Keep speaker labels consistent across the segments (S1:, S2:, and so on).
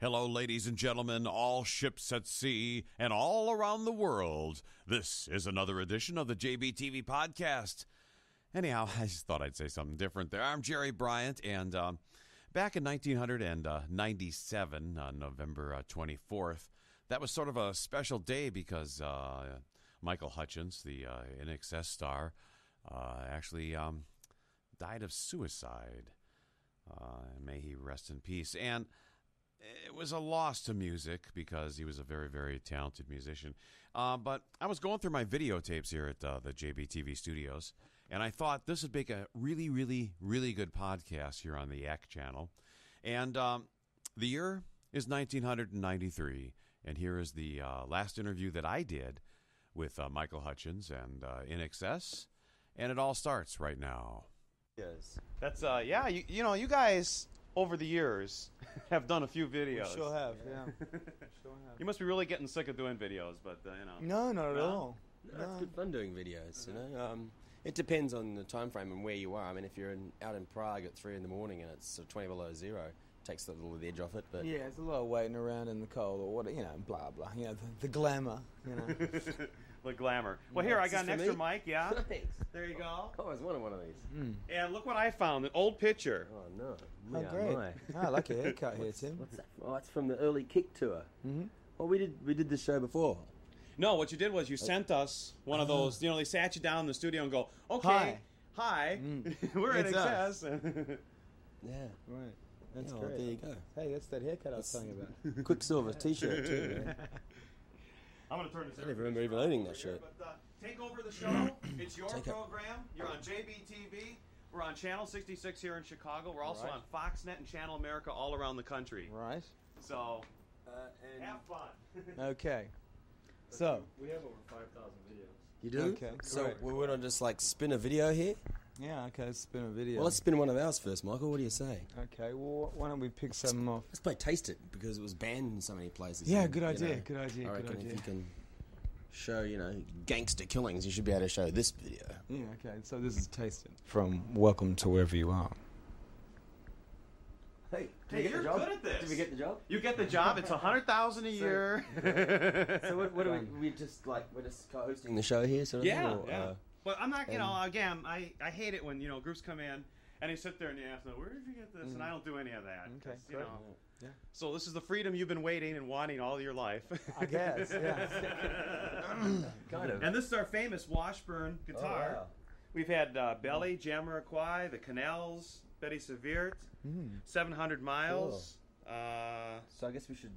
S1: Hello, ladies and gentlemen, all ships at sea and all around the world. This is another edition of the JBTV podcast. Anyhow, I just thought I'd say something different there. I'm Jerry Bryant, and back in 1997, on November 24th, that was sort of a special day because Michael Hutchence, the INXS star, actually died of suicide. May he rest in peace. And it was a loss to music because he was a very, very talented musician. But I was going through my videotapes here at the JBTV studios, and I thought this would make a really, really, really good podcast here on the Yak Channel. And the year is 1993, and here is the last interview that I did with Michael Hutchence and INXS, and it all starts right now.
S2: Yes.
S1: That's, yeah, you know, you guys over the years have done a few videos.
S2: We sure have, yeah. Sure have.
S1: You must be really getting sick of doing videos, but, you know.
S2: No, not at all.
S3: No, it's good fun doing videos, you know. It depends on the time frame and where you are. I mean, if you're out in Prague at 3 in the morning and it's 20 below zero, it takes a little of the edge off it. But
S2: yeah, it's a lot of waiting around in the cold or what, you know, blah blah. You know, the glamour, you know.
S1: The glamour. Well, here I got an extra mic. Yeah.
S3: Thanks.
S1: There you go.
S3: Oh, I was wanting one of these.
S1: And look what I found—an old picture.
S3: Oh no!
S2: Oh, great! I like your haircut here, Tim.
S3: What's that? Oh, it's from the early Kick tour. Mm-hmm. Well, we did this show before.
S1: No, what you did was you sent us one of those. You know, they sat you down in the studio and go, "Okay, hi, we're at INXS."
S3: Yeah.
S2: Right. That's
S3: great.
S2: great.
S3: There you go.
S2: Hey, that's that haircut I was telling you about.
S3: Quicksilver T-shirt too. Man.
S1: I'm going to turn this.
S3: I never remember even owning that shirt.
S1: But take over the show. It's your program. You're on JBTV. We're on Channel 66 here in Chicago. We're also on Foxnet and Channel America all around the country.
S2: Right.
S1: So,
S3: and
S1: have fun.
S2: Okay. So
S4: we have over 5,000 videos.
S3: You do?
S2: Okay.
S3: So
S2: Great.
S3: we want to just like spin a video here.
S2: Yeah. Okay. Let's spin a video.
S3: Well, let's spin one of ours first, Michael. What do you say?
S2: Okay. Well, why don't we pick some off?
S3: Let's play Taste It because it was banned in so many places.
S2: Yeah.
S3: And,
S2: Good idea.
S3: you know,
S2: Good idea.
S3: I
S2: Good
S3: reckon
S2: idea.
S3: if you can show, you know, gangster killings, you should be able to show this video.
S2: Yeah. Okay. So this is Taste It from Welcome to Wherever You Are.
S3: Hey,
S1: You're good at this.
S3: Did we get the job?
S1: You get the job. It's $100,000 a year.
S3: So what do we're just co-hosting the show here, sort of
S1: Yeah,
S3: thing? Or,
S1: yeah. But I'm not, you know, again, I hate it when, you know, groups come in and you sit there and you ask them, where did you get this? And I don't do any of that.
S2: Okay,
S1: You know.
S2: Yeah.
S1: So this is the freedom you've been waiting and wanting all your life.
S2: I guess. Yeah.
S3: kind of.
S1: And this is our famous Washburn guitar.
S3: Oh, wow.
S1: We've had Belly, Jamiroquai, the Canals, Betty Seviert, 700 Miles.
S3: So I guess we should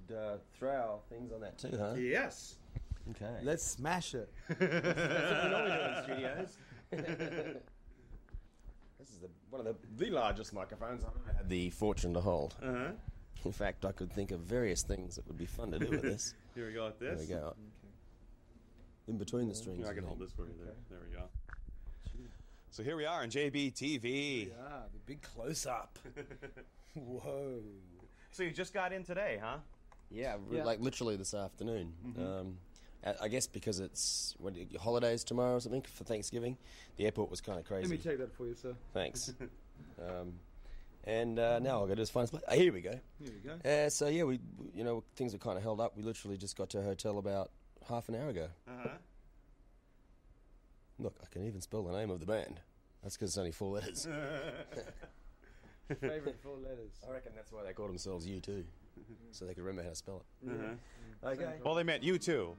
S3: throw our things on that too, huh?
S1: Yes.
S3: Okay.
S2: Let's smash it.
S3: That's what we normally do in studios. This is one of the largest microphones I've ever had the fortune to hold.
S1: Uh-huh.
S3: In fact, I could think of various things that would be fun to do with this.
S1: Here we go with this.
S3: There we go. In between the strings.
S1: Here, I can hold this for you there. There we go. So here we are on JBTV.
S2: Yeah, the big close-up. Whoa.
S1: So you just got in today, huh?
S3: Yeah,
S2: Yeah.
S3: like literally this afternoon. I guess because it's holidays tomorrow or something for Thanksgiving. The airport was kind of crazy.
S2: Let me take that for you, sir.
S3: Thanks. And now I'll go to this fine place. Here we go.
S2: Here we go.
S3: So yeah, we you know, things were kind of held up. We literally just got to a hotel about half an hour ago.
S1: Uh-huh.
S3: Look, I can even spell the name of the band. That's because it's only 4 letters.
S2: Favorite 4 letters.
S3: I reckon that's why they called themselves U2, so they could remember how to spell it.
S1: Uh-huh.
S3: Okay.
S1: Well, they meant you too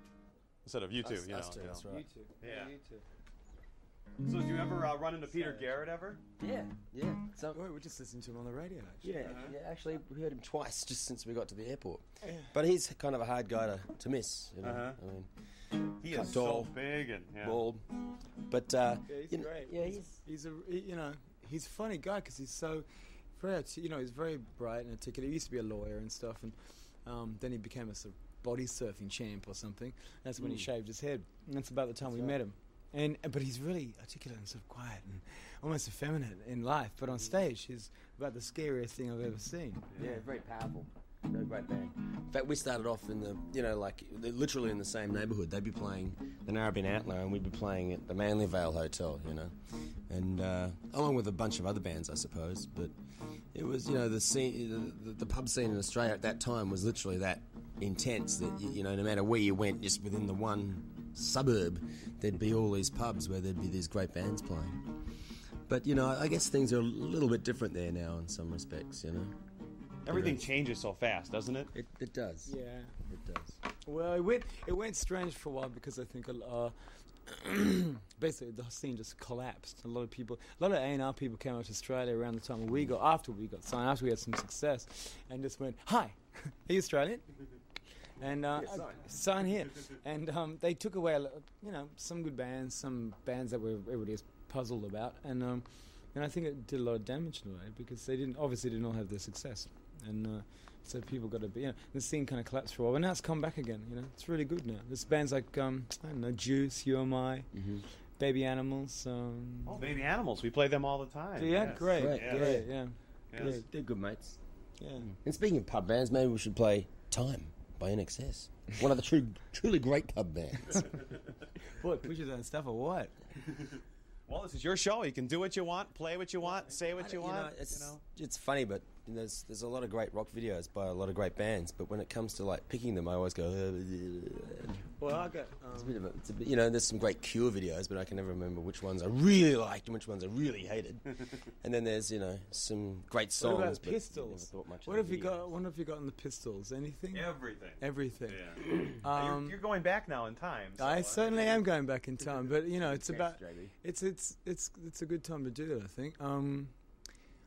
S1: instead of you two.
S3: Us
S1: You know.
S3: two, that's
S2: You
S3: right.
S2: too.
S1: Yeah.
S2: You too.
S1: So, did you ever run into Peter Garrett ever?
S3: Yeah. So
S2: Wait, we're just listening to him on the radio. Actually.
S3: yeah, actually, we heard him twice just since we got to the airport. But he's kind of a hard guy to miss. You know?
S1: Uh-huh.
S3: I mean,
S1: He
S3: Cut
S1: is so
S3: tall,
S1: big and
S3: bald. But
S2: Yeah, he's
S3: you know,
S2: great.
S3: Yeah,
S2: he's a you know he's a funny guy because he's so very you know he's very bright and articulate. He used to be a lawyer and stuff, and then he became a sort of body surfing champ or something. That's when he shaved his head. And that's about the time we met him. But he's really articulate and sort of quiet and almost effeminate in life. But on stage, he's about the scariest thing I've ever seen.
S3: Yeah, very powerful. They're a great band. In fact, we started off in the, you know, like literally in the same neighbourhood. They'd be playing the Narrabeen Outlaw, and we'd be playing at the Manly Vale Hotel, you know. and along with a bunch of other bands, I suppose. But it was, the scene, the pub scene in Australia at that time was literally that intense that no matter where you went, just within the one suburb, there'd be all these pubs where there'd be these great bands playing. But I guess things are a little bit different there now in some respects.
S1: Everything changes so fast, doesn't it?
S3: It does.
S2: Yeah.
S3: It does.
S2: Well, it went strange for a while because I think basically the scene just collapsed. A lot of A&R people came out to Australia around the time after we got signed, after we had some success, and just went, "Hi, are you Australian?" And sign here. And they took away, some good bands, some bands that everybody was puzzled about, and I think it did a lot of damage in a way because they didn't all have their success, and so people got to be. The scene kind of collapsed for a while, but now it's come back again. It's really good now. There's bands like I don't know, Juice, UMI, Baby Animals.
S1: Baby Animals, we play them all the time.
S2: Yeah,
S1: yes.
S2: great,
S1: Yes.
S2: great, yeah.
S1: Yes.
S2: Yeah.
S3: They're good mates.
S2: Yeah.
S3: And speaking of pub bands, maybe we should play Time by INXS. One of the truly great pub bands.
S2: Boy, pushes on stuff or what?
S1: Well, this is your show. You can do what you want, play what you want, say what you want.
S3: It's funny, but there's a lot of great rock videos by a lot of great bands. But when it comes to picking them, I always go.
S2: Well, I got.
S3: It's a bit there's some great Cure videos, but I can never remember which ones I really liked and which ones I really hated. And then there's some great songs.
S2: What about
S3: but
S2: Pistols?
S3: never thought much
S2: What
S3: of
S2: have
S3: the
S2: you
S3: video.
S2: got? What have you got in the Pistols? Anything?
S1: Everything.
S2: Everything.
S1: Yeah. You're going back now in time. So,
S2: I certainly am going back in time, but it's
S3: Thanks,
S2: about
S3: JB.
S2: it's a good time to do it.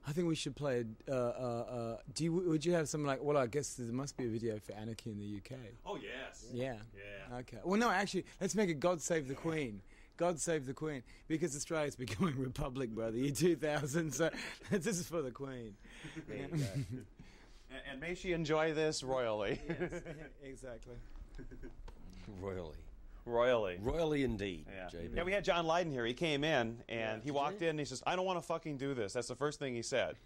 S2: I think we should play. Would you have something like? Well, I guess there must be a video for Anarchy in the UK.
S1: Oh yes.
S2: Yeah.
S1: Yeah.
S2: Okay. Well, no, actually, let's make it God Save the Queen. God Save the Queen, because Australia's becoming a republic by the year 2000. So this is for the Queen.
S3: There you go.
S1: And may she enjoy this royally.
S2: Yes, exactly.
S3: Royally indeed.
S1: Yeah.
S3: JB.
S1: Yeah, we had John Lydon here. He came in and he
S3: did
S1: walked
S3: you?
S1: in and he says, "I don't want to fucking do this." That's the first thing he said.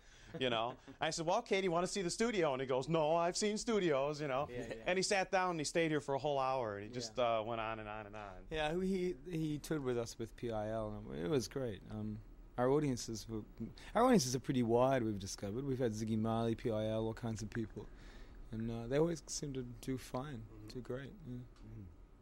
S1: I said, "Well, Katie, you want to see the studio?" And he goes, "No, I've seen studios."
S2: Yeah.
S1: And he sat down and he stayed here for a whole hour and he just went on and on and on.
S2: Yeah, he toured with us with PIL, and it was great. Our audiences are pretty wide. We've discovered we've had Ziggy Marley, PIL, all kinds of people, and they always seem to do fine, do great. Yeah.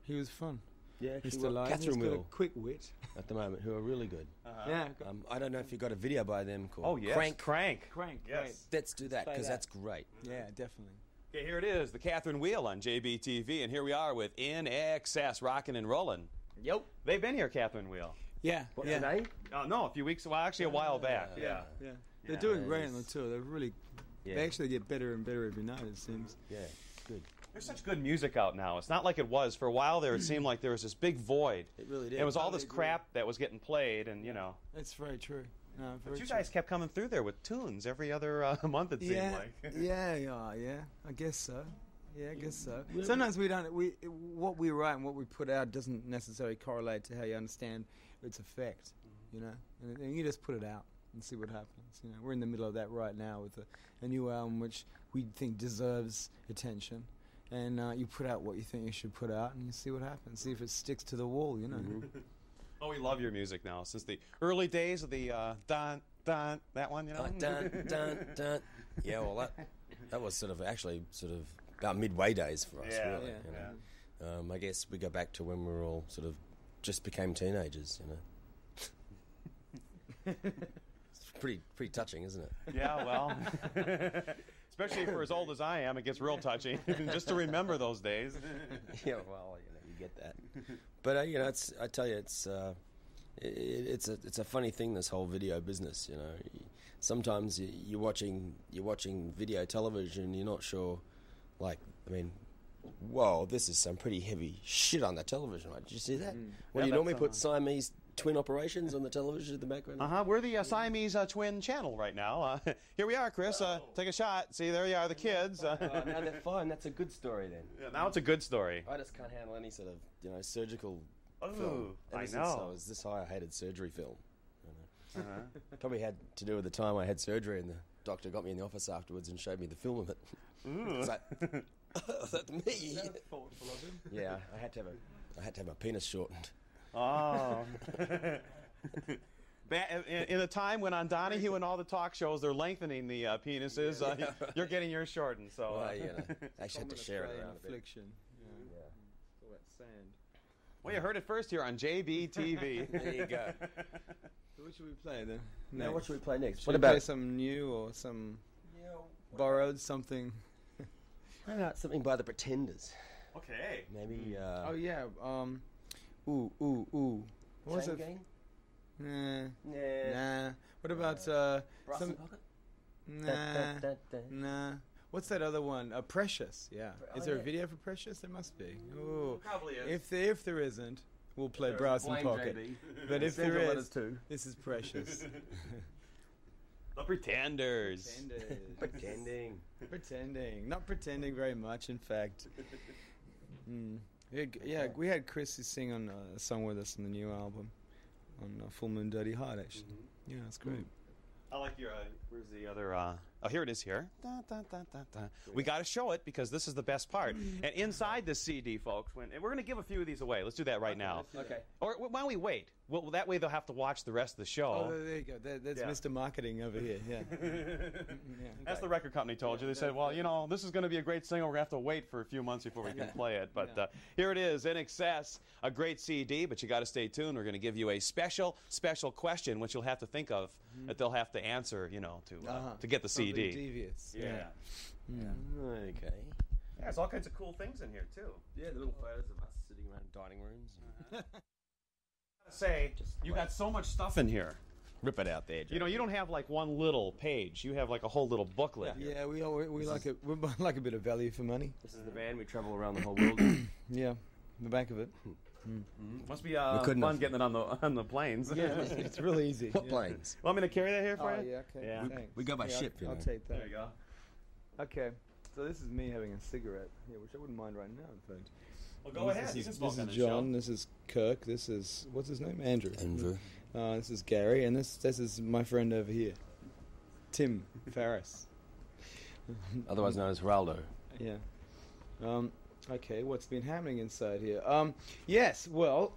S2: He was fun.
S3: Yeah, actually,
S2: Mr. Lydon,
S3: Catherine
S2: he's got a
S3: Will
S2: quick wit.
S3: at the moment, who are really good.
S2: Yeah,
S3: I don't know if you got a video by them called
S1: Oh, yes. Crank. Yes.
S3: Let's do that,
S2: Play
S3: because
S2: that.
S3: that's great.
S2: yeah, definitely.
S1: Okay, here it is, the Catherine Wheel on JBTV, and here we are with INXS, rocking and rolling.
S2: Yep.
S1: They've been here, Catherine Wheel.
S2: Yeah,
S3: What,
S2: yeah,
S3: today?
S1: No, a few weeks, well, actually a while back. Yeah.
S2: yeah. They're
S1: Yeah.
S2: doing great on the tour. They're really.
S3: Yeah.
S2: They actually get better and better every night. It seems.
S3: Yeah, good.
S1: There's such good music out now. It's not like it was. For a while there, it seemed like there was this big void.
S3: It really did.
S1: It was all this
S2: Totally
S1: crap that was getting played, and
S2: That's very true. No, very
S1: But you
S2: true.
S1: guys kept coming through there with tunes every other month, it seemed like.
S2: yeah. I guess so. Yeah, I guess so. Sometimes we don't. What we write and what we put out doesn't necessarily correlate to how you understand its effect. And you just put it out and see what happens. We're in the middle of that right now with a new album which we think deserves attention, and you put out what you think you should put out, and you see what happens. See if it sticks to the wall.
S1: Oh, we love your music now. Since the early days of the dun dun, that one,
S3: Dun, dun, dun. Yeah, well, that was sort of about midway days for us,
S1: Yeah.
S3: really.
S1: Yeah.
S3: I guess we go back to when we were all sort of just became teenagers, It's pretty touching, isn't it?
S1: Yeah, well, especially for as old as I am, it gets real touching just to remember those days.
S3: Yeah, well, you get that. But I tell you, it's a funny thing, this whole video business. Sometimes you're watching video television, and you're not sure. Whoa, this is some pretty heavy shit on the television, right? Did you see that? Well,
S1: Yeah,
S3: you normally
S1: that's,
S3: put Siamese twin operations on the television in the background.
S1: We're the Siamese twin channel right now. Here we are, Chris. Take a shot. See, there you are, the kids.
S3: Now they're fine. That's a good story then.
S1: Yeah, now it's a good story.
S3: I just can't handle any sort of surgical
S1: Oh,
S3: film.
S1: I
S3: Ever since
S1: know.
S3: I was this high, I hated surgery film. Probably had to do with the time I had surgery, and the doctor got me in the office afterwards and showed me the film of it. It's like, that's me.
S2: Thoughtful of him.
S3: Yeah, I had to have my penis shortened.
S1: Oh. In the time when on Donahue and all the talk shows, they're lengthening the penises. You're getting yours shortened. So
S3: Well, you know, actually have to share it around a bit.
S2: Affliction. Yeah. All that sand.
S1: Well, you heard it first here on JBTV.
S3: There you go.
S2: So what should we play then?
S3: Now, what should we play next?
S2: Should
S3: What
S2: we
S3: about
S2: play something new or some borrowed something?
S3: what about something by the Pretenders?
S1: Okay.
S3: Maybe.
S2: Oh yeah. Ooh. What was
S3: Chain
S2: it?
S3: Gang?
S2: Nah. What about
S3: Brass
S2: some?
S3: and Pocket?
S2: Nah. What's that other one? Precious. Yeah.
S3: Oh,
S2: Is there a
S3: yeah.
S2: video for Precious? There must be. Ooh.
S1: Probably is.
S2: If there isn't, we'll play Brass and Pocket. But if there is, this is Precious.
S1: The Pretenders.
S3: Pretending.
S2: Pretending. Not pretending very much, in fact. Yeah, we had Chris sing on a song with us on the new album, on Full Moon Dirty Heart, actually. Yeah, it's great.
S1: I like your. Where's the other? Oh, here it is. Here. Da, da, da, da, da. We got to show it because this is the best part. And inside this CD, folks, and we're going to give a few of these away. Let's do that right now.
S3: Okay.
S1: Or why don't we wait? Well, that way they'll have to watch the rest of the show.
S2: Oh, there you go. That's
S1: Yeah.
S2: Mr. Marketing over here. Yeah.
S1: That's the record company told you. They said, well, you know, this is going to be a great single. We're going to have to wait for a few months before we can play it. But here it is, INXS, a great CD, but you got to stay tuned. We're going to give you a special question, which you'll have to think of, that they'll have to answer, you know, to get the
S2: Something
S1: CD.
S2: devious.
S1: Yeah.
S3: Okay.
S1: Yeah, there's all kinds of cool things in here, too.
S3: Yeah, the little photos of us sitting around dining rooms.
S1: Say, you got so much stuff in here.
S3: Rip it out there, Joe.
S1: You know, you don't have like one little page. You have like a whole little booklet.
S2: Yeah, we like it. We like a bit of value for money.
S3: This is the van. We travel around the whole world.
S2: Yeah, the back of it.
S1: Must be
S3: couldn't
S1: fun
S3: have-
S1: getting it on the planes.
S2: Yeah, it's really easy.
S3: What
S2: yeah.
S3: planes?
S1: Want me to carry that here for
S2: Oh
S1: you?
S2: yeah, okay.
S1: Yeah.
S2: Thanks.
S3: We go by
S2: Yeah,
S3: ship, you
S2: I'll
S3: know.
S2: take that.
S1: There you go.
S2: Okay, so this is me having a cigarette, which I wouldn't mind right now, in fact.
S1: Well, go ahead. You can smoke
S2: This
S1: on
S2: is
S1: the
S2: John.
S1: show.
S2: This is Kirk. This is what's his name? Andrew.
S3: Andrew.
S2: This is Gary, and this is my friend over here, Tim Farris.
S3: Otherwise known as Geraldo.
S2: Yeah. Okay, what's been happening inside here? Yes. Well,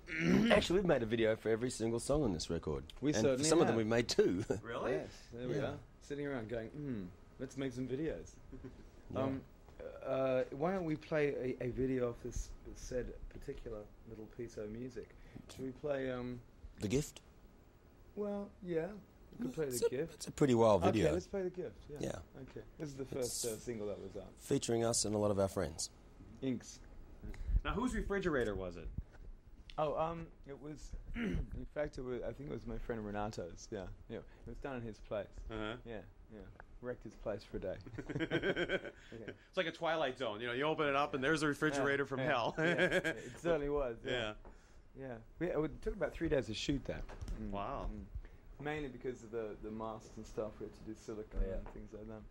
S3: Actually, we've made a video for every single song on this record.
S2: We
S3: and
S2: certainly
S3: for some of them
S2: have.
S3: we've made two.
S1: Really?
S2: yes. There we
S3: Yeah.
S2: are, sitting around going, let's make some videos.
S3: Yeah.
S2: Why don't we play a video of this said particular little piece of music? Should we play?
S3: The Gift?
S2: Well, yeah. We could play
S3: It's
S2: the
S3: a-
S2: gift.
S3: It's a pretty wild video.
S2: Okay, let's play the gift. Yeah.
S3: Yeah.
S2: Okay. This is the first single that was out.
S3: Featuring us and a lot of our friends.
S2: Inks.
S1: Now, whose refrigerator was it?
S2: Oh, it was. In fact, I think it was my friend Renato's. Yeah. Yeah. It was done in his place.
S1: Uh-huh.
S2: Yeah. Yeah. Wrecked his place for a day.
S1: It's like a Twilight Zone. You know, you open it up and there's a refrigerator from hell.
S2: Yeah, it certainly was.
S1: Yeah.
S2: Yeah. It took about 3 days to shoot that.
S1: Wow.
S2: Mainly because of the masks and stuff. We had to do silicone and things like that.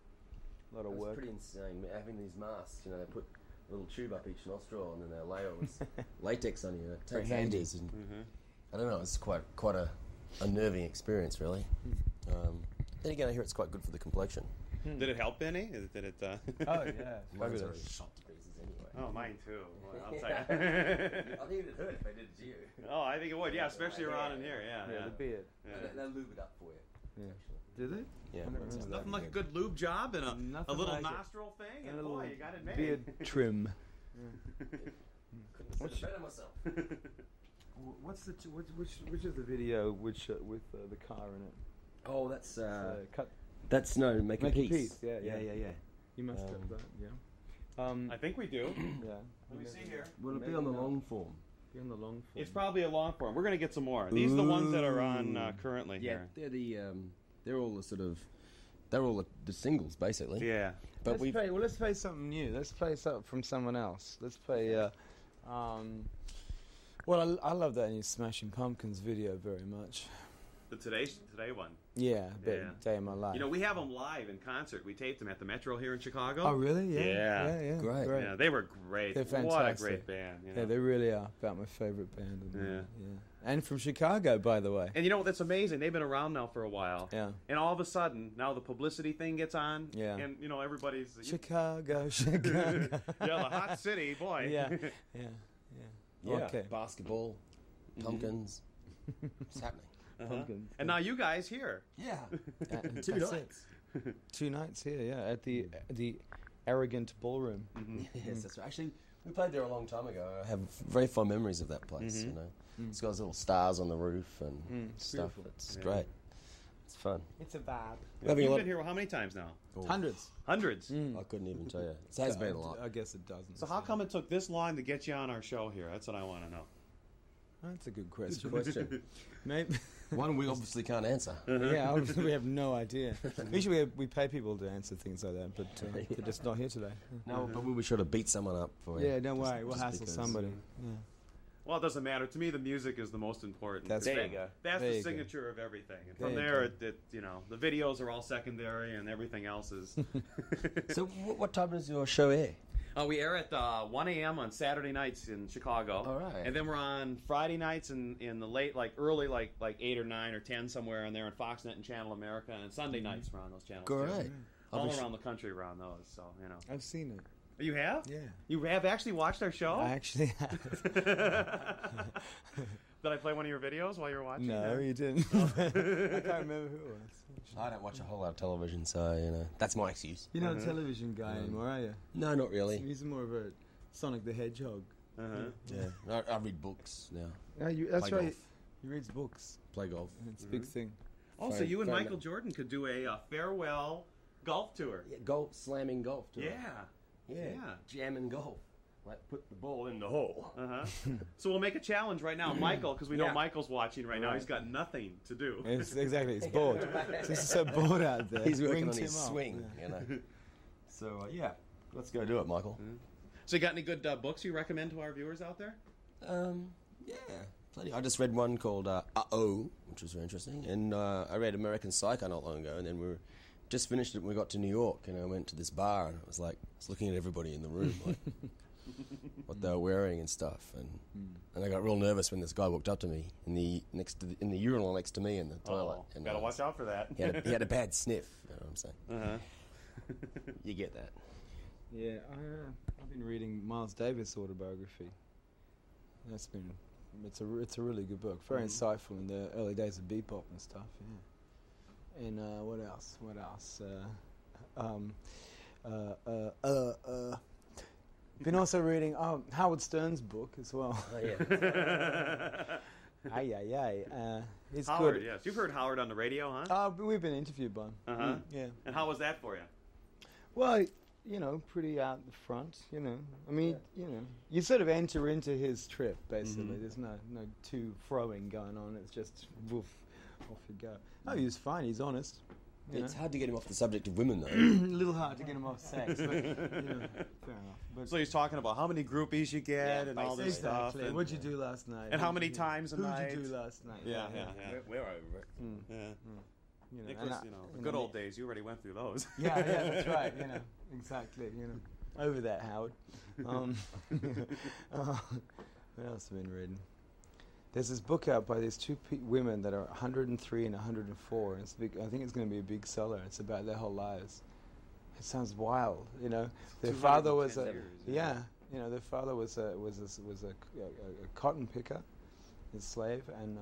S2: A lot of
S3: It's
S2: work.
S3: pretty insane having these masks. You know, they put a little tube up each nostril and then they layer with latex on you. It
S2: Very
S3: takes
S2: handy.
S3: ages. And I don't know. It's quite a unnerving experience, really. Then again, I hear it's quite good for the complexion.
S1: Did it help any? Did it?
S2: Oh yeah, it's
S3: Mine's
S2: fabulous.
S3: already shot to pieces anyway.
S1: Oh, mine too. Well, I'll tell
S3: I
S1: you.
S3: think it'd hurt if I did it to you.
S1: Oh, I think it would. Yeah, especially around in here. Yeah.
S2: Yeah, the beard.
S1: Yeah.
S3: They'll lube it up for you.
S2: Yeah.
S3: Actually.
S2: Do they?
S3: Yeah.
S2: I never
S3: mine's
S2: remember
S1: Nothing like a good lube job and a
S2: Nothing
S1: little
S2: like it.
S1: nostril thing,
S2: And
S1: and
S2: a
S1: boy,
S2: little
S1: you got it made.
S2: beard trim.
S3: Couldn't have said it better myself.
S2: Which is the video with the car in it?
S3: Oh, that's
S2: Cut.
S3: that's no make a
S2: Make a
S3: piece.
S2: Piece, yeah. You must
S3: Um,
S2: have that. Yeah.
S1: I think we do.
S2: Yeah.
S1: Let me see here.
S3: Will it be on the long form?
S2: Be on the long form.
S1: It's probably a long form. We're gonna get some more. These are the ones that are on currently here.
S3: They're they're all the sort of they're all the singles basically.
S1: Yeah.
S3: But
S2: let's play something new. Let's play something from someone else. Let's play. Well, I love that new Smashing Pumpkins video very much.
S1: The today one.
S2: Yeah,
S1: Yeah.
S2: Day of My Life.
S1: You know, we have them live in concert. We taped them at the Metro here in Chicago.
S2: Oh, really? Yeah.
S1: Yeah.
S2: Yeah.
S3: Great.
S1: Yeah, they were great.
S2: They're
S1: What a
S2: fantastic.
S1: great band. You know?
S2: Yeah, they really are. About my favorite band.
S1: Yeah.
S2: And from Chicago, by the way.
S1: And you know, that's amazing. They've been around now for a while.
S2: Yeah.
S1: And all of a sudden, now the publicity thing gets on.
S2: Yeah.
S1: And, you know, everybody's...
S2: Chicago.
S1: yeah, the hot city, boy.
S2: Yeah.
S3: yeah,
S2: Okay.
S3: basketball, pumpkins. It's happening.
S2: pumpkins.
S1: And now you guys here.
S3: Yeah.
S2: And
S3: 2
S2: that's
S3: nights.
S2: it. 2 nights here, yeah, at the Arrogant Ballroom.
S3: Yes, that's right. Actually, we played there a long time ago. I have very fond memories of that place, you know. It's got those little stars on the roof and stuff.
S2: beautiful.
S3: It's great. It's fun.
S2: It's a vibe.
S1: You've been here how many times now?
S2: Hundreds.
S1: Hundreds.
S3: I couldn't even tell you. It has been a lot.
S2: I guess it doesn't.
S1: So how come it took this long to get you on our show here? That's what I want to know.
S2: That's a good question.
S3: Question.
S2: Maybe.
S3: One we obviously can't answer.
S2: Yeah, obviously we have no idea. Usually we pay people to answer things like that, but they're just not here today.
S3: No, but we'll be sure to beat someone up for you.
S2: Yeah, don't worry. We'll
S3: just
S2: hassle
S3: because.
S2: somebody. Yeah.
S1: Well, it doesn't matter. To me, the music is the most important.
S2: That's
S3: There you go.
S1: That's
S2: There
S1: the
S2: you go.
S1: signature of everything. And
S2: There
S1: from
S2: you
S1: there,
S2: go.
S1: you know, the videos are all secondary and everything else is.
S3: So what time does your show air?
S1: We air at 1 a.m. on Saturday nights in Chicago.
S3: All right.
S1: And then we're on Friday nights in the late, early, like 8 or 9 or 10 somewhere in there on Foxnet and Channel America. And Sunday nights we're on those channels. too.
S3: Great.
S1: All around the country we're on those. So, you know.
S2: I've seen it.
S1: You have?
S2: Yeah.
S1: You have actually watched our show?
S2: I actually have.
S1: Did I play one of your videos while you were watching?
S2: No, you didn't. I can't remember who it was.
S3: I don't watch a whole lot of television, so, you know, that's my excuse.
S2: You're not a television guy anymore, are you?
S3: No, not really.
S2: He's more of a Sonic the Hedgehog.
S3: Yeah. I read books now.
S2: That's
S3: Play
S2: right.
S3: golf.
S2: He reads books.
S3: Play golf.
S2: It's a big thing.
S1: Oh, so
S3: Fine,
S1: you and
S3: fine.
S1: Michael Jordan could do a farewell golf tour.
S3: Yeah, golf, slamming golf. Too.
S2: Mm-hmm.
S3: Yeah. Jamming golf. Like, put the ball in the hole.
S1: So we'll make a challenge right now, Michael, because we know
S3: Yeah.
S1: Michael's watching right now. He's got nothing to do.
S2: Exactly. He's bored. He's so bored out there.
S3: He's working
S2: Ring
S3: on
S2: him
S3: his
S2: up.
S3: swing, you know. So, yeah. Let's go do it, Michael.
S1: So you got any good books you recommend to our viewers out there?
S3: Yeah. Plenty. I just read one called Uh-Oh, which was very interesting. And I read American Psycho not long ago, and then we just finished it when we got to New York, and I went to this bar, and it was like, I was looking at everybody in the room, like, what they were wearing and stuff. And I got real nervous when this guy walked up to me in the urinal next to me in the toilet. And
S1: Gotta watch out for that.
S3: He had a bad sniff, you know what I'm saying? You get that.
S2: Yeah, I've been reading Miles Davis' autobiography. It's a really good book. Very insightful in the early days of bebop and stuff. Yeah. And what else? Been also reading Howard Stern's book as well.
S3: Oh, yeah.
S2: He's
S1: Howard,
S2: good.
S1: yes. You've heard Howard on the radio, huh?
S2: We've been interviewed by him. Yeah.
S1: And how was that for you?
S2: Well, you know, pretty out the front, you know. I mean, you know, you sort of enter into his trip, basically. There's no to-froing going on. It's just, woof, off you go. Oh, he was fine. He's honest. You
S3: It's
S2: know?
S3: hard to get him off the subject of women, though.
S2: A little hard to get him off sex, but, you know, fair enough. But
S1: So he's talking about how many groupies you get and all this stuff.
S2: exactly.
S1: And,
S2: What'd you do last night?
S1: and how many times a
S2: Who'd
S1: night.
S2: you do last night?
S1: Yeah.
S3: We're over it.
S1: Yeah.
S2: You know,
S1: Nicholas, the good old days, you already went through those.
S2: Yeah, that's right. You know, exactly. You know, over that, Howard. What else have I been reading? There's this book out by these two women that are 103 and 104. And it's big, I think it's going to be a big seller. It's about their whole lives. It sounds wild, you know. Their father was a
S1: 210 years,
S2: you know, their father was a cotton picker, a slave, and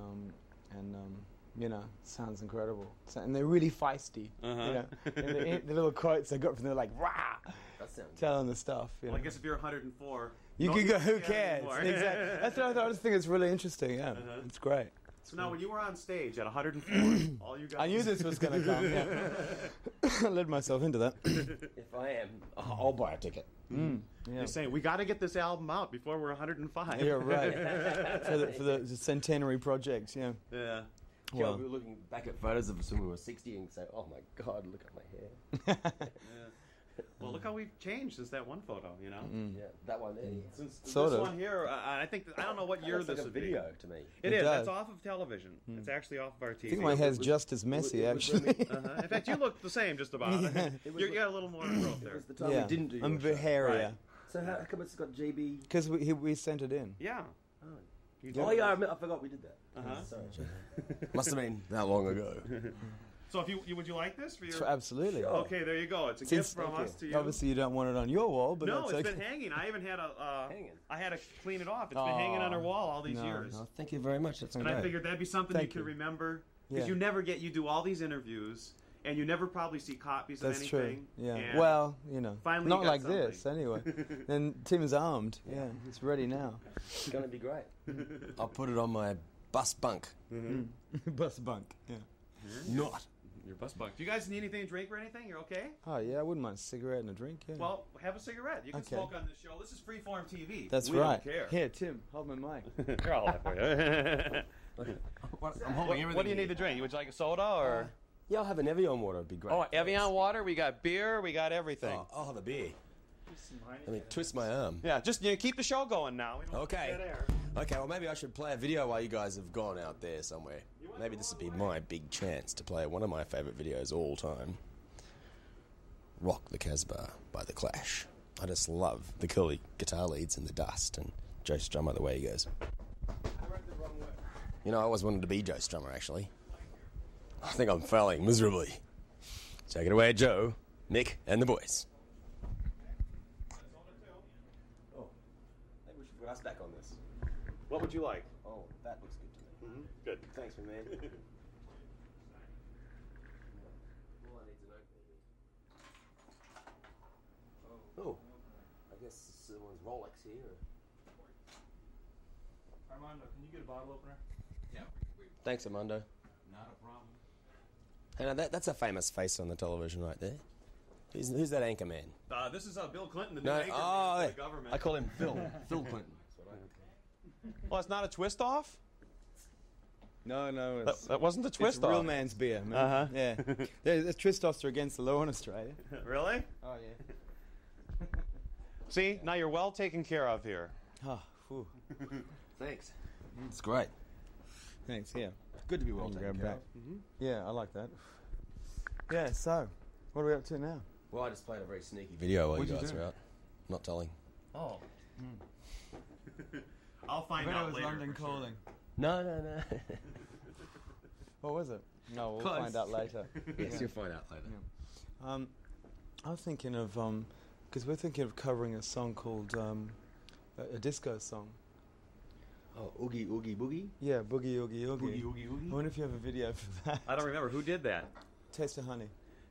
S2: you know, sounds incredible. And they're really feisty, you know. And the little quotes I got from them, like, rah,
S3: That sounds
S2: telling the stuff. You
S1: Well,
S2: know.
S1: I guess if you're 104,
S2: You
S1: no
S2: can go,
S1: one
S2: who
S1: cares
S2: cares?
S1: anymore.
S2: Exactly. That's what I thought. I just think it's really interesting, yeah. It's great.
S1: So now when you were on stage at 104, all you guys...
S2: I knew this was going to come, yeah. I led myself into that.
S3: If I am, I'll buy a ticket.
S2: Yeah.
S1: You're saying, we got to get this album out before we're 105.
S2: You're right. for the centenary project, yeah.
S1: Yeah.
S3: Well, we were looking back at photos of us when we were 60 and say, oh my God, look at my hair.
S1: Well, look how we've changed since that one photo, you know?
S3: Yeah, that one there.
S1: Since
S2: Sort
S1: this
S2: of.
S1: one here, I think, I don't know what year
S3: Looks
S1: this
S3: like a
S1: would
S3: video
S1: be.
S3: to me.
S1: It
S2: It
S1: is.
S2: does.
S1: That's off of television. It's actually off of our TV.
S2: I think my hair's just as messy, actually.
S1: In fact, you look the same, just about. You got a little more growth
S3: It
S1: there.
S3: was the time
S2: Yeah.
S3: we didn't do
S2: I'm a
S3: your
S2: bit
S3: show.
S2: hairier.
S1: Right.
S3: So how come it's got JB?
S2: Because we sent it in.
S1: Yeah. You
S3: Oh
S1: did.
S3: yeah, I forgot we did that. Sorry, Must have been that long ago.
S1: So if you would you like this for your?
S2: Absolutely.
S1: Okay, there you go. It's a gift from us to you.
S2: Obviously, you don't want it on your wall, but
S1: no,
S2: that's
S1: it's
S2: okay.
S1: been hanging. I haven't had a.
S3: Hanging.
S1: I had to clean it off. It's been hanging on our wall all these years.
S3: No, thank you very much. That's
S1: And
S3: great.
S1: I figured that'd be something you could remember because you never get. You do all these interviews. And you never probably see copies of anything.
S2: That's true. Yeah.
S1: And
S2: Well, you know,
S1: finally
S2: not
S1: you got
S2: like
S1: something.
S2: this anyway. And Tim is armed. Yeah, it's ready now.
S3: It's going to be great. I'll put it on my bus bunk.
S2: Bus bunk. Yeah.
S3: Not.
S1: Your bus bunk. Do you guys need anything to drink or anything? You're okay?
S2: Oh yeah, I wouldn't mind a cigarette and a drink. Yeah.
S1: Well, have a cigarette. You can
S2: Okay.
S1: smoke on this show. This is Freeform TV.
S2: That's
S1: we
S2: right.
S1: Don't care.
S2: Here, Tim, hold my mic.
S1: Here, I'll have for you.
S3: I'm holding everything.
S1: What do you need to drink? Would you like a soda or?
S3: Yeah, I'll have an Evian water. It'd be great.
S1: Oh, Evian water. We got beer. We got everything.
S3: Oh, I'll have a beer. Let me twist my arm.
S1: Yeah, just keep the show going now. We don't
S3: Okay.
S1: need dead air.
S3: Okay, well, maybe I should play a video while you guys have gone out there somewhere. Maybe this would be my big chance to play one of my favourite videos all time. Rock the Casbah by The Clash. I just love the curly guitar leads and the dust and Joe Strummer, the way he goes. You know, I always wanted to be Joe Strummer, actually. I think I'm failing miserably. Take it away, Joe, Mick, and the boys. Oh, maybe we should put us back on this.
S1: What would you like?
S3: Oh, that looks good to me.
S1: Good.
S3: Thanks, my man. Oh, I guess someone's Rolex here.
S4: Armando, can you get a bottle opener?
S1: Yeah.
S3: Thanks, Armando.
S1: Not a problem.
S3: Hey, now that's a famous face on the television right there. Who's that anchor man?
S1: This is Bill Clinton, the new
S3: No,
S1: anchor
S3: oh,
S1: man for the government.
S3: I call him Phil. Phil Clinton.
S1: Well, it's not a twist off.
S2: No, it's,
S1: That wasn't the
S2: it's
S1: twist
S2: real
S1: off.
S2: man's beer, man.
S1: Uh-huh.
S2: Yeah. The twist-offs are against the law in Australia.
S1: Really?
S2: Oh, yeah.
S1: See, now you're well taken care of here.
S2: Oh, whew.
S3: Thanks. It's great.
S2: Thanks, yeah.
S3: Good to be well
S2: I'll
S3: taken
S2: grab
S3: care
S2: back.
S3: of.
S2: Yeah, I like that. Yeah, so, what are we up to now?
S3: Well, I just played a very sneaky video while
S2: What'd
S3: you
S2: you
S3: guys
S2: do?
S3: were out. Not telling.
S1: Oh. I'll find out later. for sure.
S3: No.
S2: What was it? No, we'll
S3: Close.
S2: find out later.
S3: Yes, you'll find out later.
S2: Yeah. I was thinking of, because we're thinking of covering a song called, a disco song.
S3: Oh, Oogie Oogie Boogie?
S2: Yeah, Boogie Oogie Oogie.
S3: Oogie Oogie Oogie?
S2: I wonder if you have a video for that.
S1: I don't remember who did that.
S2: Taste of Honey.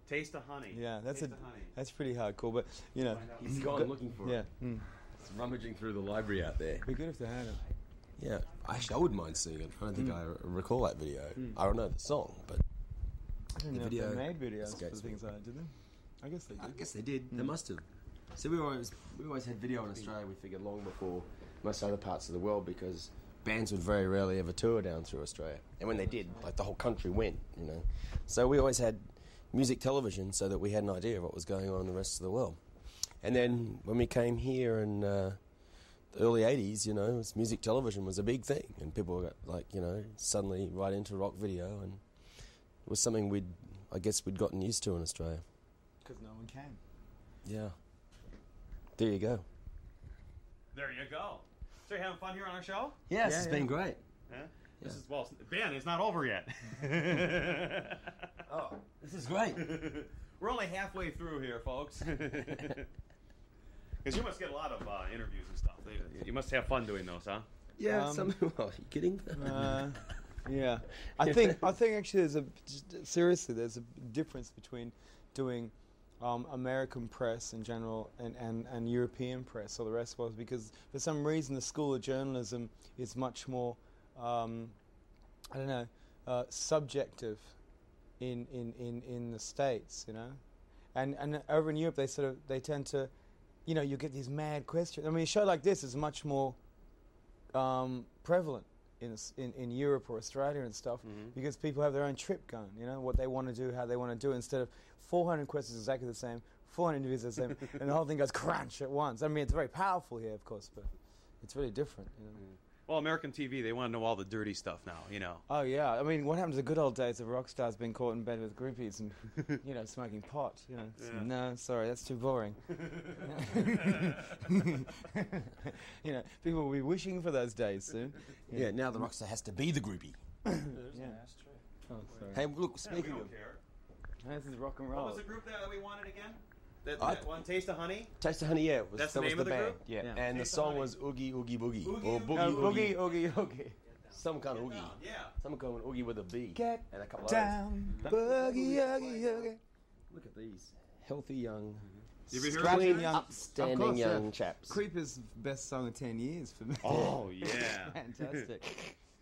S1: Taste of Honey.
S2: Yeah,
S1: Taste of Honey.
S2: that's pretty hardcore, but, you know.
S3: He's gone looking for
S2: Yeah.
S3: it. He's rummaging through the library out there.
S2: Be good if they had it.
S3: Yeah, actually, I wouldn't mind seeing it. I don't think I recall that video. I don't know the song, but
S2: I don't
S3: The
S2: know
S3: video
S2: if they made videos for
S3: escapes me.
S2: things like that, did they? I guess they did.
S3: I guess they did. They must have. So we always had video in Australia. We figured long before most other parts of the world because bands would very rarely ever tour down through Australia, and when they did, like the whole country went. You know, so we always had music television so that we had an idea of what was going on in the rest of the world. And then when we came here in the early 80s, you know, music television was a big thing, and people got, like, you know, suddenly right into rock video, and it was something we'd gotten used to in Australia.
S2: Because no one can.
S3: Yeah. There you go.
S1: There you go. So you're having fun here on our show?
S3: Yes,
S2: Yeah,
S3: it's
S2: yeah.
S3: been great.
S1: Yeah. This is, well, Ben, it's not over yet.
S3: Oh, this is great.
S1: We're only halfway through here, folks. Because you must get a lot of interviews and stuff. You must have fun doing those, huh?
S3: Yeah, are you kidding?
S2: Yeah, I think actually seriously there's a difference between doing American press in general and European press or the rest was because for some reason the School of Journalism is much more subjective in the States, you know, and over in Europe they tend to, you know, you get these mad questions. I mean, a show like this is much more prevalent in Europe or Australia and stuff because people have their own trip going, you know, what they want to do, how they want to do it, instead of 400 questions exactly the same, 400 interviews the same, and the whole thing goes crunch at once. I mean, it's very powerful here, of course, but it's really different, you know.
S1: Well, American TV, they want to know all the dirty stuff now, you know.
S2: Oh, yeah. I mean, what happened to the good old days of rock stars being caught in bed with groupies and, you know, smoking pot, you know.
S1: Yeah.
S2: No, sorry, that's too boring. You know, people will be wishing for those days soon.
S3: Yeah, now the rockstar has to be the groupie.
S2: Yeah.
S4: That's true.
S2: Oh, sorry.
S3: Hey, look,
S1: Yeah, we
S3: speaking
S1: don't
S3: of...
S1: care.
S2: This is rock and
S1: What
S2: roll.
S1: was the group that we wanted again? That one, Taste of Honey?
S3: Taste of Honey, yeah.
S1: That's the
S3: that was
S1: name
S3: the
S1: of the
S3: band.
S1: group?
S3: Yeah.
S2: Yeah.
S3: And the
S1: Taste of
S3: song
S1: Honey.
S3: was Oogie Oogie Boogie.
S1: Oogie
S3: Or
S1: Oogie
S3: Boogie
S2: Oogie,
S3: Oogie.
S2: oogie, oogie.
S3: Some kind of Oogie.
S1: Yeah.
S3: Some kind of Oogie with a B.
S2: Get
S3: and a couple
S2: down, boogie, oogie, oogie.
S3: Look at these. Healthy young,
S1: You ever hear
S2: Clean
S1: that?
S2: young,
S3: upstanding
S2: of course,
S3: young chaps.
S2: Creeper's best song in 10 years for me.
S1: Oh, yeah.
S2: Fantastic.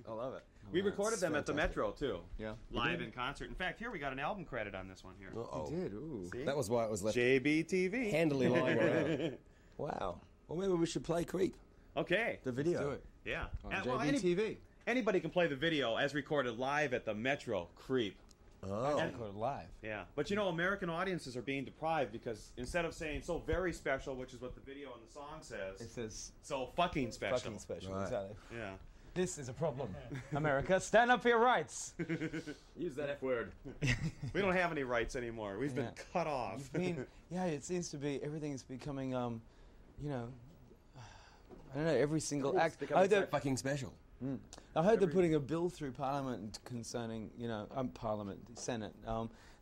S3: I love it.
S1: We recorded them at the
S3: fantastic.
S1: Metro, too.
S2: Yeah.
S1: Live in concert. In fact, here we got an album credit on this one here.
S3: Uh-oh.
S2: You did, ooh.
S1: See?
S3: That was why it was left
S1: JBTV.
S3: handily lying around. Wow. Well, maybe we should play Creep,
S1: Okay.
S3: the video.
S2: Do it.
S1: Yeah.
S2: On
S1: And, well,
S2: JBTV.
S1: anybody can play the video as recorded live at the Metro. Creep.
S3: Oh.
S2: Recorded live.
S1: Yeah. But you know, American audiences are being deprived because instead of saying so very special, which is what the video and the song says,
S2: It says
S1: so fucking special.
S2: fucking special.
S3: Right.
S2: Exactly.
S1: Yeah.
S2: This is a problem. America, stand up for your rights.
S3: Use that F word.
S1: We don't have any rights anymore. We've been
S2: Yeah.
S1: cut off.
S2: Yeah, it seems to be, everything is becoming, you know, I don't know, every single act.
S3: Becoming so fucking special.
S2: I heard they're putting a bill through Parliament concerning, you know, Parliament, Senate,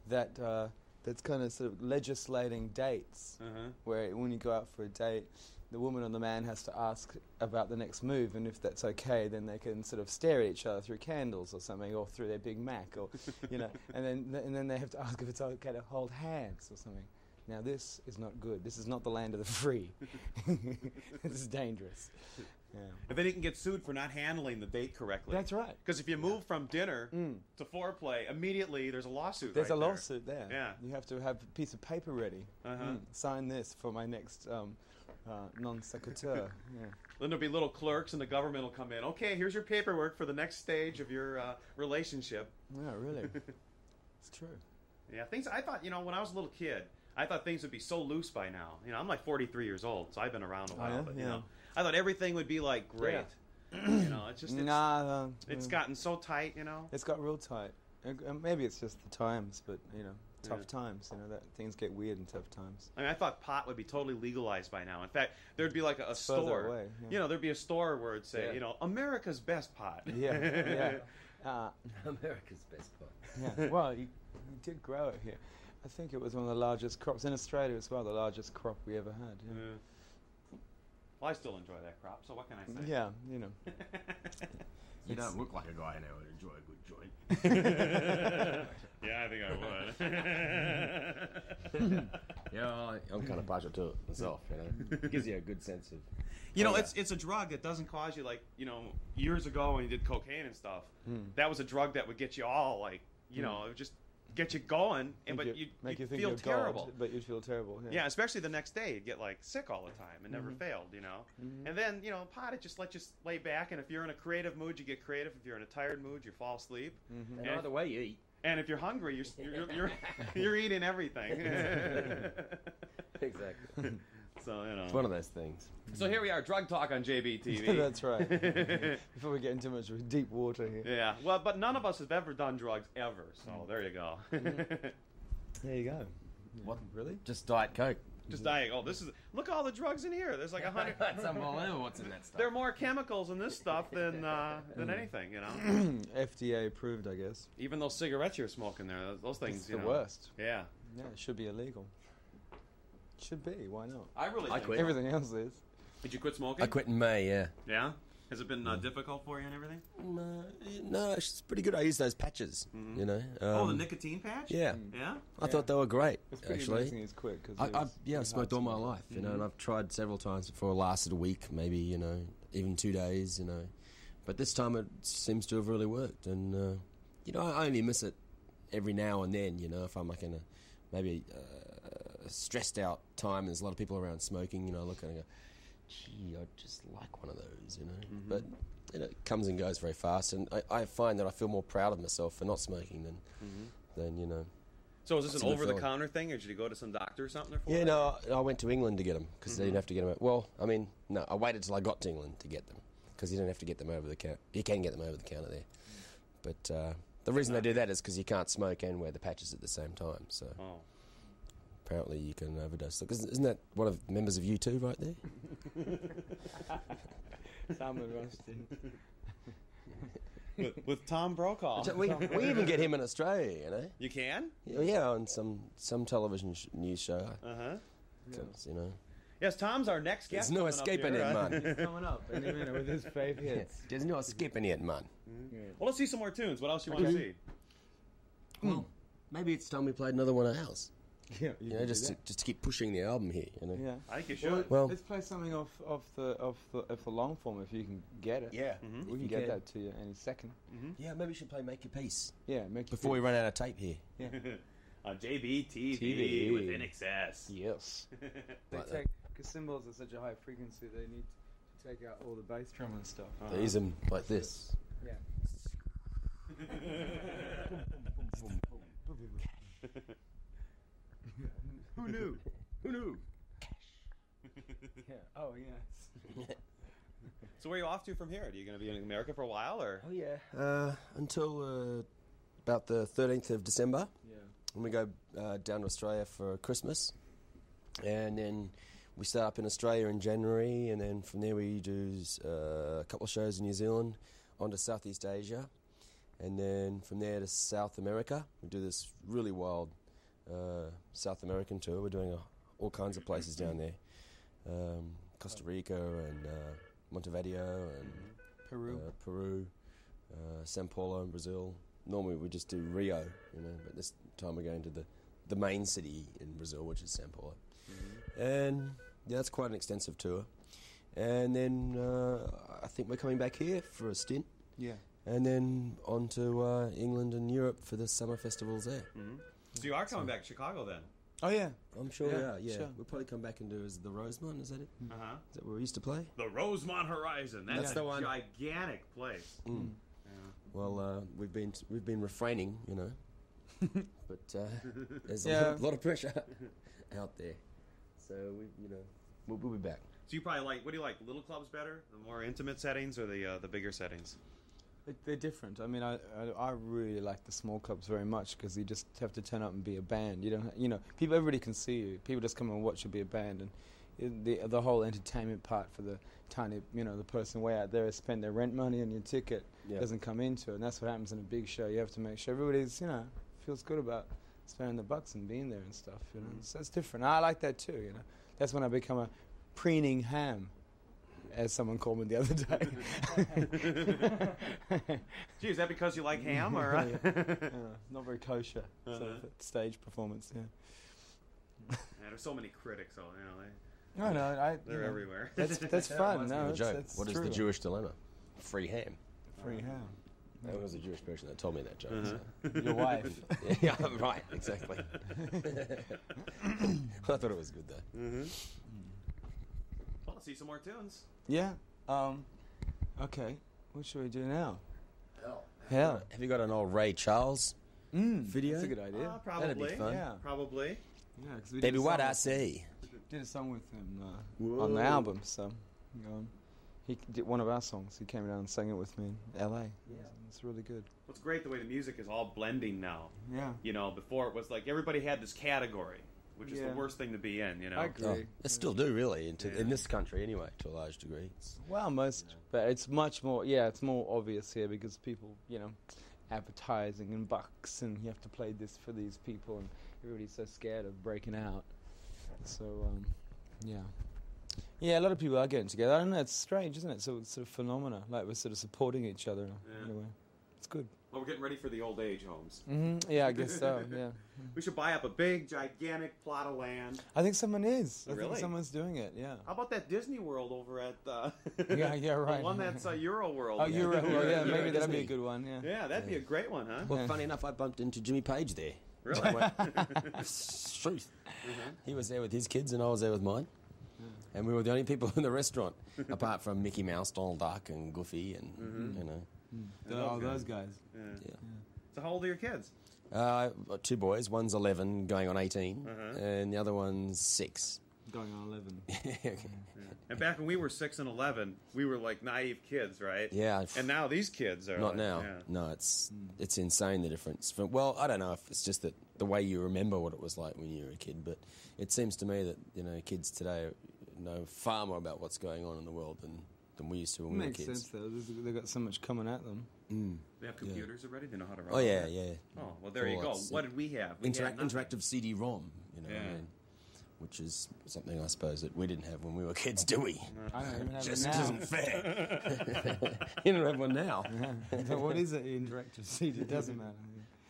S2: that's kind of sort of legislating dates, where when you go out for a date, the woman or the man has to ask about the next move, and if that's okay, then they can sort of stare at each other through candles or something, or through their Big Mac, or you know, and then they have to ask if it's okay to hold hands or something. Now this is not good. This is not the land of the free. This is dangerous. Yeah.
S1: And then you can get sued for not handling the date correctly.
S2: That's right.
S1: Because if you move from dinner to foreplay, immediately there's a lawsuit.
S2: There's
S1: right
S2: a
S1: there.
S2: lawsuit there.
S1: Yeah.
S2: You have to have a piece of paper ready. Sign this for my next non sequitur. Yeah.
S1: Then there'll be little clerks, and the government will come in. Okay, here's your paperwork for the next stage of your relationship.
S2: Yeah, really. It's true.
S1: Yeah, things. I thought, you know, when I was a little kid, I thought things would be so loose by now. You know, I'm like 43 years old, so I've been around a while.
S2: yeah?
S1: But you
S2: Yeah.
S1: know, I thought everything would be like great. You know, it's just it's gotten so tight. You know.
S2: It's got real tight. Maybe it's just the times, but you know, tough times. You know that things get weird in tough times.
S1: I mean, I thought pot would be totally legalized by now. In fact, there'd be like a
S2: further
S1: store.
S2: away, yeah.
S1: You know, there'd be a store where it'd say,
S3: Yeah.
S1: you know, America's best pot.
S2: Yeah, yeah.
S3: America's best part.
S2: Yeah. Well, you did grow it here. I think it was one of the largest crops in Australia as well. The largest crop we ever had. Yeah.
S1: Well, I still enjoy that crop, so what can I say?
S2: Yeah, you know.
S3: You don't look like a guy who would enjoy a good joint.
S1: Yeah, I think I would.
S3: Yeah, I'm kind of partial to it myself. You know, it gives you a good sense of.
S1: You know, it's a drug that doesn't cause you, like, you know, years ago when you did cocaine and stuff, that was a drug that would get you all, like, you know, it would just get you going, but you'd
S2: think
S1: feel
S2: you're
S1: terrible.
S2: God, but you'd feel terrible.
S1: Yeah, especially the next day, you'd get, like, sick all the time. It never failed, you know. And then, you know, pot, it just lets you lay back, and if you're in a creative mood, you get creative. If you're in a tired mood, you fall asleep.
S3: And either way, you eat.
S1: And if you're hungry, you're eating everything.
S3: Exactly.
S1: So, you know.
S3: It's one of those things.
S1: So here we are, drug talk on JBTV.
S2: That's right. Before we get into too much deep water here.
S1: Yeah, well, but none of us have ever done drugs ever, so there you go.
S2: There you go.
S3: What?
S2: Really?
S3: Just Diet Coke.
S1: Just dying. Oh, this is, look at all the drugs in here. There's like 100.
S3: That's unbelievable what's in that stuff.
S1: There are more chemicals in this stuff than anything, you know.
S2: FDA approved, I guess.
S1: Even those cigarettes you're smoking there, those things,
S2: It's
S1: you
S2: the
S1: know.
S2: worst.
S1: Yeah.
S2: Yeah, it should be illegal. Should be. Why not?
S1: I really
S3: I
S1: think
S3: quit.
S1: so.
S2: Everything else is.
S1: Did you quit smoking?
S3: I quit in May, yeah.
S1: Yeah? Has it been difficult for you and everything?
S3: No, it's pretty good. I use those patches, you know.
S1: Oh, the nicotine patch?
S3: Yeah.
S1: Yeah?
S3: I thought they were great,
S2: It's pretty
S3: actually.
S2: amazing he's quit. Cause
S3: I've smoked all my life, you know, and I've tried several times before. It lasted a week, maybe, you know, even 2 days, you know. But this time it seems to have really worked. And, you know, I only miss it every now and then, you know, if I'm like in a maybe a stressed out time and there's a lot of people around smoking, you know, I look and I go, gee, I'd just like one of those, you know. But you know, it comes and goes very fast. And I find that I feel more proud of myself for not smoking than you know.
S1: So is this
S3: That's
S1: an
S3: a good
S1: over-the-counter thing, or did you go to some doctor or something?
S3: Yeah, no, I went to England to get them because they didn't have to get them. Well, I mean, no, I waited till I got to England to get them because you don't have to get them over the counter. You can get them over the counter there, but the reason they do that is because you can't smoke and wear the patches at the same time. So apparently you can overdose. Look, isn't that one of members of U2 right there?
S2: Salmon Rusty.
S1: with Tom Brokaw.
S3: We even get him in Australia, you know.
S1: You can?
S3: Yeah, on some television news show. You know.
S1: Yes, Tom's our next guest.
S3: There's no escaping it, man.
S2: He's coming up any minute with his fave hits.
S3: There's no escaping it, man.
S1: Well, let's see some more tunes. What else you want to see?
S3: Well, maybe it's time we played another one of ours.
S2: Yeah,
S3: You know, just to keep pushing the album here. You know.
S2: yeah.
S1: I think you should.
S3: Well,
S2: Let's play something off the long form if you can get it.
S3: yeah,
S2: We can get that to you any second.
S3: Yeah, maybe we should play "Make Your Peace"
S2: Yeah, make
S3: before we run out of tape here.
S2: Yeah.
S1: On JBTV
S2: TV.
S1: with INXS.
S2: Yes.
S3: Like that.
S2: Because cymbals are such a high frequency, they need to take out all the bass drum and stuff.
S3: They use them like this.
S2: Yeah.
S3: Who knew? Who knew?
S2: Yeah. Oh yes.
S1: So where are you off to from here? Are you going to be in America for a while, or?
S3: Oh yeah. Until about the 13th of December,
S2: Yeah.
S3: when we go down to Australia for Christmas, and then we start up in Australia in January, and then from there we do a couple of shows in New Zealand, on to Southeast Asia, and then from there to South America. We do this really wild South American tour. We're doing all kinds of places down there, Costa Rica and Montevideo and Peru, Sao Paulo in Brazil. Normally we just do Rio, you know, but this time we're going to the main city in Brazil, which is Sao Paulo. And yeah, that's quite an extensive tour. And then I think we're coming back here for a stint.
S2: Yeah.
S3: And then on to England and Europe for the summer festivals there.
S1: So you are coming back to Chicago then?
S2: Oh yeah.
S3: I'm sure we are, yeah.
S2: Sure.
S3: We'll probably come back and do the Rosemont, is that it?
S1: Uh-huh.
S3: Is that where we used to play?
S1: The Rosemont Horizon. That's
S3: the
S1: a
S3: one.
S1: gigantic place.
S3: Well, we've been refraining, you know. But there's
S2: Yeah.
S3: a lot of pressure out there. So we'll be back.
S1: So you probably what do you like, little clubs better? The more intimate settings or the bigger settings?
S2: They're different. I mean, I really like the small clubs very much because you just have to turn up and be a band. You don't, everybody can see you. People just come and watch you be a band, and the whole entertainment part for the tiny, the person way out there has spent their rent money and your ticket doesn't come into it, and that's what happens in a big show. You have to make sure everybody's, feels good about spending the bucks and being there and stuff. So it's different. I like that too. That's when I become a preening ham, as someone called me the other day.
S1: Gee, is that because you like ham, or?
S2: Not very kosher. So stage performance. Yeah.
S1: There's so many critics,
S2: They're
S1: everywhere.
S2: That's fun. No,
S3: joke.
S2: that's
S3: What is
S2: true.
S3: the Jewish dilemma? Free ham.
S2: Free ham?
S3: That was a Jewish person that told me that joke.
S2: Your wife.
S3: Yeah, right, exactly. I thought it was good though.
S1: Well, let's see some more tunes.
S2: Yeah. Okay. What should we do now?
S3: Hell. Have you got an old Ray Charles video?
S2: That's a good idea.
S1: Probably.
S3: That'd be fun.
S2: Yeah.
S1: Probably.
S2: Yeah, 'cause we
S3: Baby,
S2: did a
S3: what
S2: song
S3: I
S2: with
S3: say?
S2: Did a song with him on the album, so he did one of our songs. He came down and sang it with me in LA. Yeah. It's really good.
S1: It's great the way the music is all blending now.
S2: Yeah.
S1: Before it was like everybody had this category, which is the worst thing to be in,
S2: I agree.
S3: They still do, really, in this country anyway, to a large degree.
S2: Well, but it's much more. Yeah, it's more obvious here because people, advertising and bucks, and you have to play this for these people, and everybody's so scared of breaking out. So, yeah, a lot of people are getting together. I don't know. It's strange, isn't it? So it's sort of phenomena, like we're sort of supporting each other in a way. It's good.
S1: Well, we're getting ready for the old age homes.
S2: Yeah, I guess so. Yeah.
S1: We should buy up a big, gigantic plot of land.
S2: I think someone is. I
S1: Really?
S2: think someone's doing it. Yeah.
S1: How about that Disneyworld over at?
S2: Yeah, right.
S1: The one that's Euro World.
S2: Oh, you're right. Well, yeah, maybe that'd be a
S3: Disney.
S2: good one. Yeah.
S1: Yeah, that'd be a great one, huh?
S3: Well, funny enough, I bumped into Jimmy Page there.
S1: Really?
S3: It's truth. He was there with his kids and I was there with mine. And we were the only people in the restaurant, apart from Mickey Mouse, Donald Duck, and Goofy, and
S2: Those guys.
S1: Yeah. So how old are your kids?
S3: two boys. One's 11, going on 18, and the other one's 6.
S2: Going on 11.
S1: And back when we were 6 and 11, we were like naive kids, right?
S3: Yeah.
S1: And now these kids are
S3: Not
S1: like,
S3: now.
S1: Yeah.
S3: No, it's insane, the difference. Well, I don't know if it's just that the way you remember what it was like when you were a kid, but it seems to me that kids today know far more about what's going on in the world than than we used to when we were
S2: Makes
S3: kids.
S2: sense though. They've got so much coming at them.
S1: They have computers already. They know how to run.
S3: Oh yeah,
S1: that.
S3: yeah.
S1: Oh well, there you go.
S3: Lots.
S1: What did we have? We had nothing.
S3: Interactive CD-ROM, you know,
S1: Yeah.
S3: I mean, which is something I suppose that we didn't have when we were kids, do we?
S2: I don't even have
S3: Just
S2: it now.
S3: isn't fair. You don't have one now.
S2: Yeah. So what is it? Interactive CD? It doesn't matter.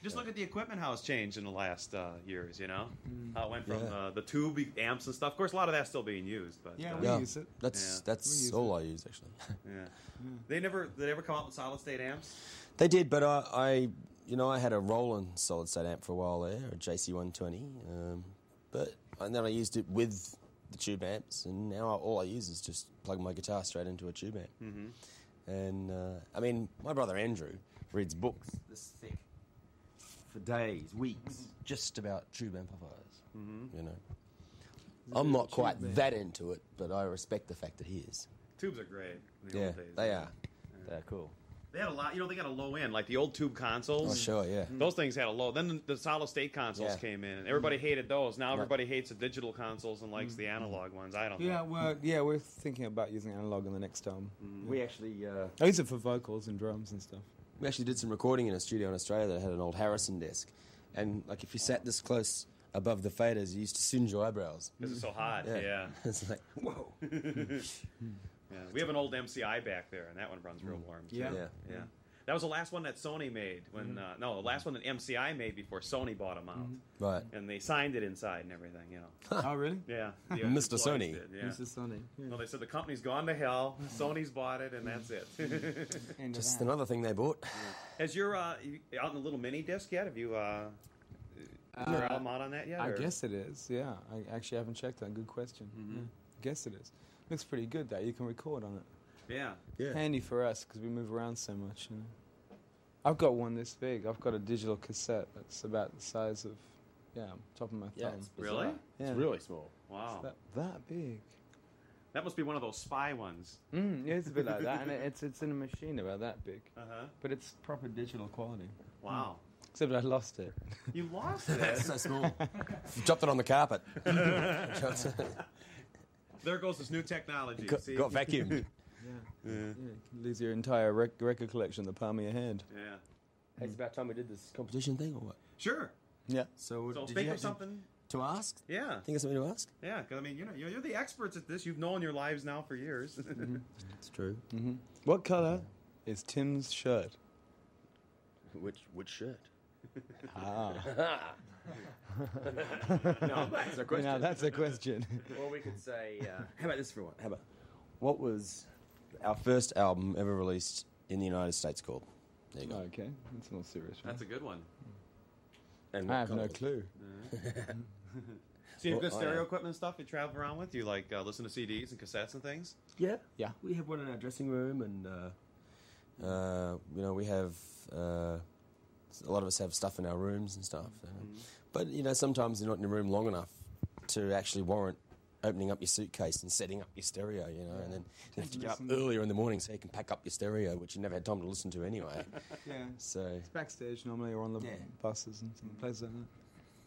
S1: Just look at the equipment how it's changed in the last years. You know, how it went from
S3: Yeah.
S1: the tube amps and stuff. Of course, a lot of that's still being used, but
S2: Yeah,
S1: uh,
S2: we
S3: Yeah,
S2: use it.
S3: that's
S2: We use
S3: all I use actually.
S1: yeah. Did they ever come out with solid state amps?
S3: They did, but I had a Roland solid state amp for a while there, a JC120, and then I used it with the tube amps, and now all I use is just plug my guitar straight into a tube amp. Mm-hmm. And I mean, my brother Andrew reads books this thick for days, weeks, just about tube amplifiers. Mm-hmm. You know, I'm not quite that into it, but I respect the fact that he is.
S1: Tubes are great. In the
S3: Yeah,
S1: old days.
S3: they are. They're cool.
S1: They had a lot. They got a low end, like the old tube consoles.
S3: Oh, sure, yeah.
S1: Those things had a low. Then the solid state consoles
S3: Yeah.
S1: came in, and everybody hated those. Now everybody hates the digital consoles and likes the analog ones. I don't know.
S2: Yeah, we're thinking about using analog in the next album.
S3: We actually
S2: I use it for vocals and drums and stuff.
S3: did some recording in a studio in Australia that had an old Harrison desk, and like if you sat this close above the faders, you used to singe your eyebrows.
S1: Because it's so hot. Yeah.
S3: It's like whoa.
S1: Yeah. We have an old MCI back there, and that one runs real warm. Too.
S2: Yeah.
S3: Yeah.
S1: That was the last one that Sony made. When the last one that MCI made before Sony bought them out,
S3: Right.
S1: and they signed it inside and everything.
S2: Oh, really?
S1: Yeah.
S3: Mr.
S1: employees
S3: Sony.
S1: did, yeah.
S2: Mr. Sony.
S1: Well, they said the company's gone to hell. Sony's bought it, and that's it.
S2: End of
S3: Just
S2: that.
S3: another thing they bought.
S1: Has your out in the little mini disc yet? Have you is your album out on that yet?
S2: I
S1: or-
S2: guess it is, yeah. I actually haven't checked that. Good question. Yeah. I guess it is. Looks pretty good, that. You can record on it.
S1: Yeah.
S3: Yeah.
S2: Handy for us, because we move around so much. You know. I've got one this big. I've got a digital cassette that's about the size of, top of my thumb.
S1: Really?
S2: Yeah.
S3: It's really small.
S1: Wow.
S2: That big.
S1: That must be one of those spy ones.
S2: Yeah, it's a bit like that, and it's in a machine about that big.
S1: Uh-huh.
S2: But it's proper digital quality.
S1: Wow.
S2: Except I lost it.
S1: You lost it.
S3: It's so small. Dropped it on the carpet.
S1: There goes this new technology. See?
S3: Got vacuumed.
S2: Yeah, lose your entire record collection in the palm of your hand.
S1: Yeah.
S3: It's about time we did this competition thing, or what?
S1: Sure.
S2: Yeah.
S3: So,
S1: So
S3: did
S1: think
S3: you
S1: of something.
S3: to ask?
S1: Yeah.
S3: Think of something to ask?
S1: Yeah. Because I mean, you're the experts at this. You've known your lives now for years.
S3: It's true.
S2: What color is Tim's shirt?
S3: Which shirt?
S2: Ah.
S3: No, that's a question.
S2: Now that's a question.
S3: Well, we could say. How about this for one? How about what was our first album ever released in the United States called? There you go.
S2: Okay, that's more serious. Right?
S1: That's a good one.
S3: And
S2: I
S3: what
S2: have no
S3: colour?
S2: clue.
S1: So you have good
S3: Well,
S1: stereo equipment and stuff you travel around with? You like listen to CDs and cassettes and things?
S3: Yeah,
S2: Yeah.
S3: We have one in our dressing room, and we have a lot of us have stuff in our rooms and stuff. But sometimes you're not in your room long enough to actually warrant opening up your suitcase and setting up your stereo. And then you have to get up earlier in the morning so you can pack up your stereo, which you never had time to listen to anyway.
S2: Yeah.
S3: So
S2: It's backstage normally, or on the buses and places like that.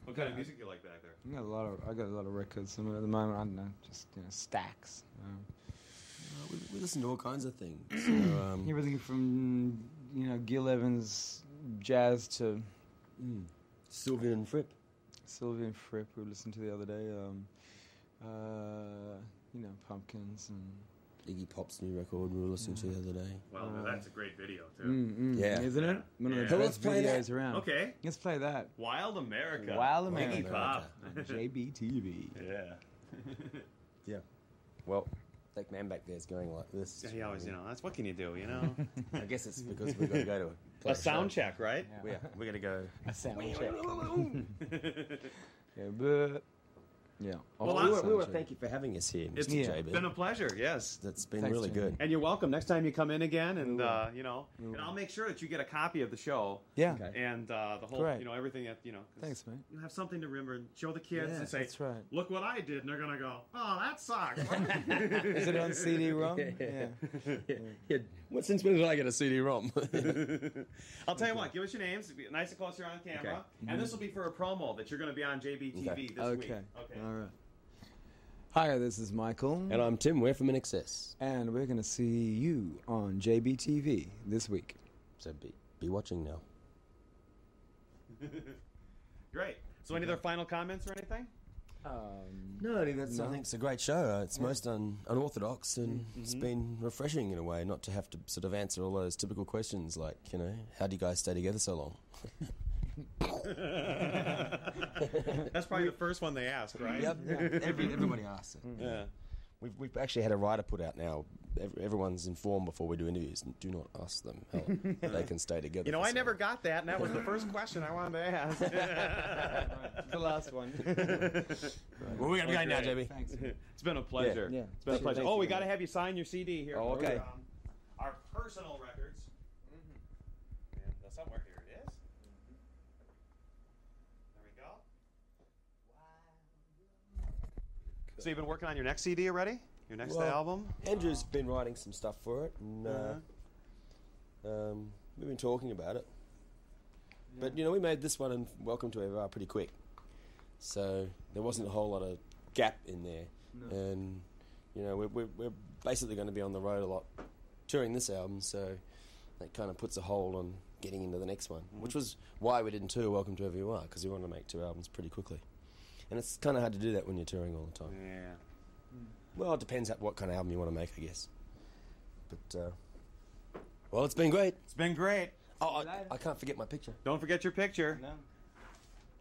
S1: What kind of music do you like back there?
S2: I got a lot of records. I mean, at the moment, I don't know, just stacks.
S3: we listen to all kinds of things. So,
S2: Everything from Gil Evans jazz to
S3: Sylvian and Fripp.
S2: Sylvia and Fripp, we listened to the other day. Pumpkins and
S3: Iggy Pop's new record we were listening to the other day.
S1: Well, that's a great video too.
S3: Yeah.
S2: isn't it? One of the
S1: Yeah.
S2: best
S3: Let's play
S2: videos
S3: that.
S2: around.
S1: Okay.
S2: Let's play that.
S1: Wild America.
S2: Wild
S1: Iggy
S2: America.
S1: Pop.
S2: JBTV.
S1: Yeah.
S3: Yeah. Well, that man back there is going like this.
S1: Yeah, he always, that's what can you do,
S3: I guess it's because we've got to go to
S1: A sound check, right?
S3: Yeah, we're going to go.
S2: A sound check. Yeah, but yeah.
S1: Well,
S3: we
S1: awesome.
S3: want to thank you for having us here,
S1: It's
S3: Mr. JB.
S1: been a pleasure, yes.
S3: That's been
S2: Thanks,
S3: really
S2: Jimmy.
S3: good.
S1: And you're welcome next time you come in again, and and I'll make sure that you get a copy of the show.
S2: Yeah.
S3: Okay.
S1: And the whole,
S2: Great.
S1: everything that 'cause
S2: Thanks, mate.
S1: you have something to remember and show the kids
S3: Yeah,
S1: and say,
S2: That's right.
S1: "Look what I did," and they're gonna go, "Oh, that sucks."
S2: Is it on CD-ROM?
S3: Yeah. Yeah. Since when did I get a CD-ROM?
S1: I'll tell you what. Give us your names. Be nice and close here on camera. And this will be for a promo that you're going to be on JBTV this week.
S2: Okay.
S1: Okay.
S2: All right. Hi, this is Michael.
S3: And I'm Tim. We're from INXS.
S2: And we're going to see you on JBTV this week.
S3: So be watching now.
S1: Great. So any other final comments or anything?
S3: No, I think I think it's a great show. It's most unorthodox, and it's been refreshing in a way not to have to sort of answer all those typical questions like, you know, how do you guys stay together so long?
S1: That's probably the first one they asked, right?
S3: Yep. Everybody asks it.
S1: Yeah.
S3: We've actually had a writer put out now. Everyone's informed before we do interviews. And do not ask them how they can stay together.
S1: You know,
S3: for
S1: I
S3: so
S1: never
S3: long.
S1: got that, and that was the first question I wanted to ask.
S2: The last one.
S3: Well, we're going to be going now, JB.
S2: Thanks.
S1: It's been a pleasure.
S2: Yeah.
S1: It's been a pleasure.
S2: Thank
S1: Oh,
S2: you,
S1: we got to
S2: man.
S1: have you sign your CD here.
S3: Oh, okay.
S1: Our personal records. And somewhere here it is. There we go. So you've been working on your next CD already? Your next album?
S3: Andrew's been writing some stuff for it, and we've been talking about it. But, you know, we made this one and Welcome to Ever pretty quick. So there wasn't a whole lot of gap in there. No. And, you know, we're basically going to be on the road a lot touring this album, so that kind of puts a hold on getting into the next one, which was why we didn't tour Welcome to Ever You Are, because we wanted to make 2 albums pretty quickly. And it's kind of hard to do that when you're touring all the time.
S1: Yeah.
S3: Well, it depends on what kind of album you want to make, I guess. But, well, it's been great.
S1: It's been great.
S3: Oh, I can't forget my picture.
S1: Don't forget your picture.
S2: No.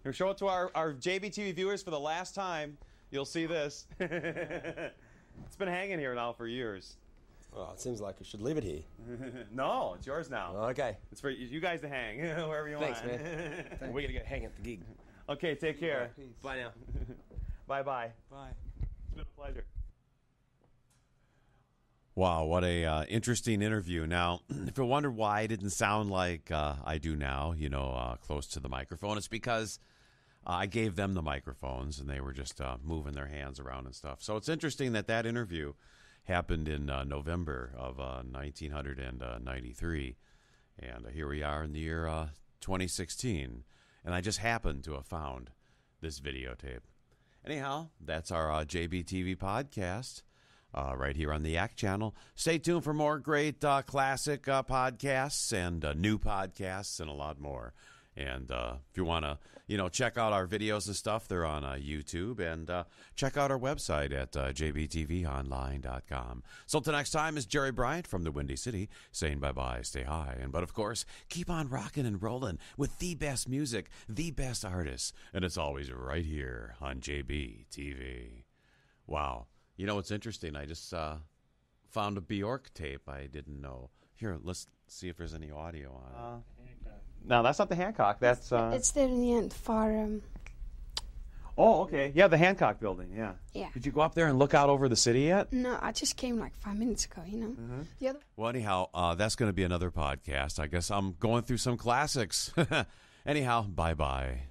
S1: Here, show it to our JBTV viewers for the last time. You'll see this. It's been hanging here now for years.
S3: Oh, it seems like I should leave it here.
S1: No, it's yours now.
S3: Okay.
S1: It's for you guys to hang wherever you
S3: Thanks,
S1: want.
S3: man. We're going to go hang at the gig.
S1: Okay, take care.
S2: Peace.
S3: Bye now.
S1: Bye-bye.
S2: Bye.
S1: It's been a pleasure. Wow, what a interesting interview. Now, if you wonder why I didn't sound like I do now, you know, close to the microphone, it's because I gave them the microphones and they were just moving their hands around and stuff. So it's interesting that interview happened in November of 1993. And here we are in the year 2016. And I just happened to have found this videotape. Anyhow, that's our JBTV podcast. Right here on the Yak Channel. Stay tuned for more great classic podcasts and new podcasts and a lot more. And if you want to, you know, check out our videos and stuff, they're on YouTube. And check out our website at jbtvonline.com. So till next time, is Jerry Bryant from the Windy City saying bye-bye, stay high. But, of course, keep on rocking and rolling with the best music, the best artists. And it's always right here on JBTV. Wow. You know, it's interesting. I just found a Bjork tape I didn't know. Here, let's see if there's any audio on it. No, that's not the Hancock. That's
S5: It's there in the end for
S1: Oh, okay. Yeah, the Hancock building. Yeah.
S5: Yeah.
S1: Did you go up there and look out over the city yet?
S5: No, I just came like 5 minutes ago, you know. The other
S1: Well, anyhow, that's going to be another podcast. I guess I'm going through some classics. Anyhow, bye-bye.